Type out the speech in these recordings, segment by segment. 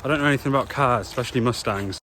I don't know anything about cars, especially Mustangs.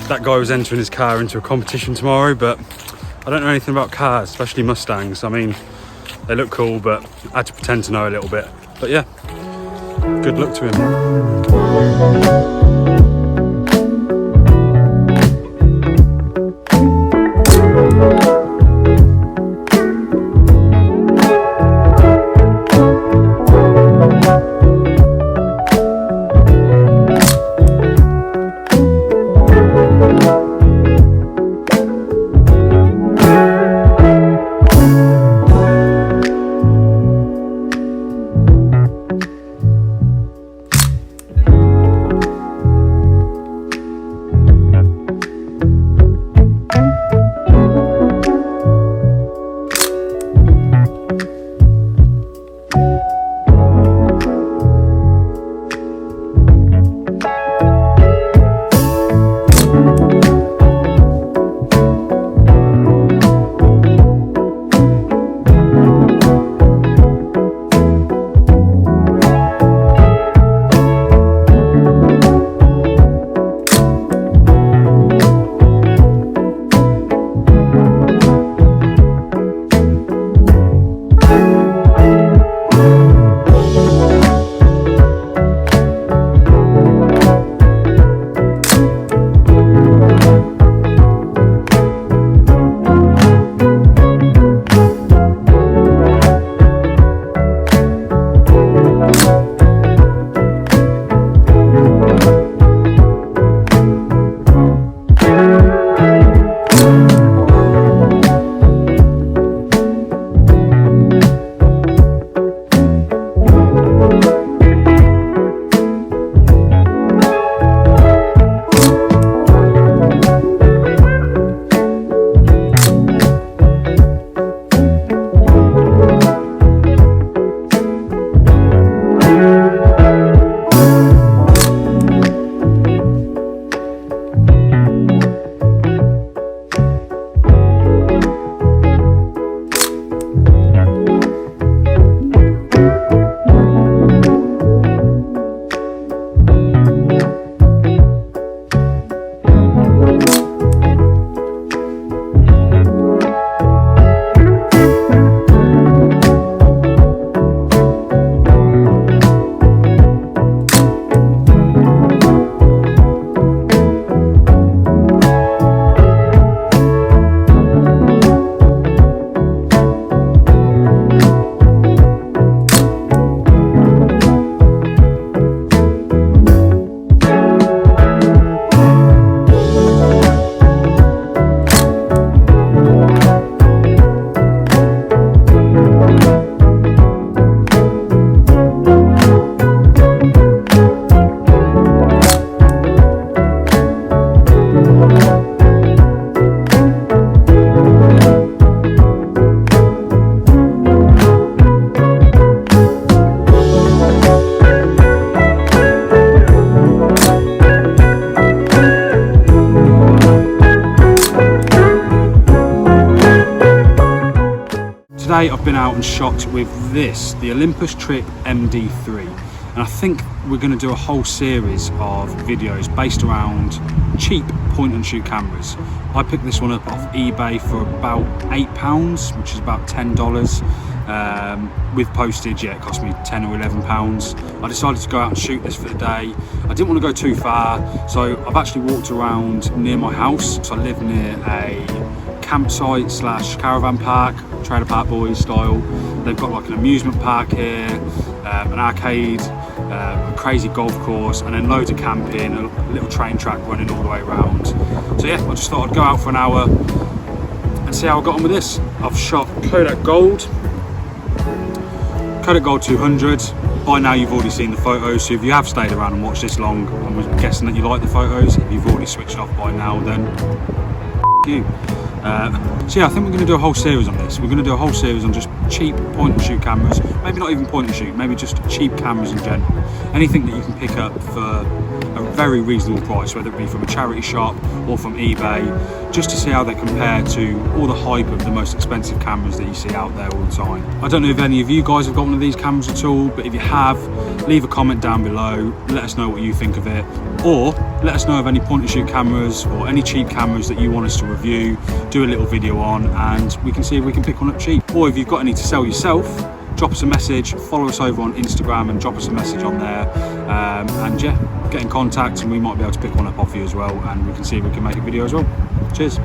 That guy was entering his car into a competition tomorrow, but I don't know anything about cars, especially Mustangs. I mean, they look cool, but I had to pretend to know a little bit. But yeah, good luck to him. today I've been out and shot with this, the Olympus Trip MD3, and I think we're going to do a whole series of videos based around cheap point and shoot cameras. I picked this one up off eBay for about £8, which is about $10. With postage, yeah, it cost me £10 or £11. I decided to go out and shoot this for the day. I didn't want to go too far, so I've actually walked around near my house. So I live near a campsite slash caravan park, trailer park boys style. They've got like an amusement park here, an arcade, a crazy golf course, and then loads of camping, a little train track running all the way around. So yeah, I just thought I'd go out for an hour and see how I got on with this. I've shot Kodak Gold 200. By now you've already seen the photos, so if you have stayed around and watched this long, I'm guessing that you like the photos. If you've already switched off by now, then you. So yeah, I think we're going to do a whole series on this. We're going to do a whole series on just cheap point and shoot cameras. Maybe not even point and shoot, maybe just cheap cameras in general. Anything that you can pick up for a very reasonable price, whether it be from a charity shop or from eBay, just to see how they compare to all the hype of the most expensive cameras that you see out there all the time. I don't know if any of you guys have got one of these cameras at all, but if you have, leave a comment down below, let us know what you think of it, or let us know of any point and shoot cameras or any cheap cameras that you want us to review, do a little video on, and we can see if we can pick one up cheap. Or if you've got any to sell yourself, drop us a message, follow us over on Instagram and drop us a message on there, and yeah, get in contact and we might be able to pick one up off you as well, and we can see if we can make a video as well. Cheers.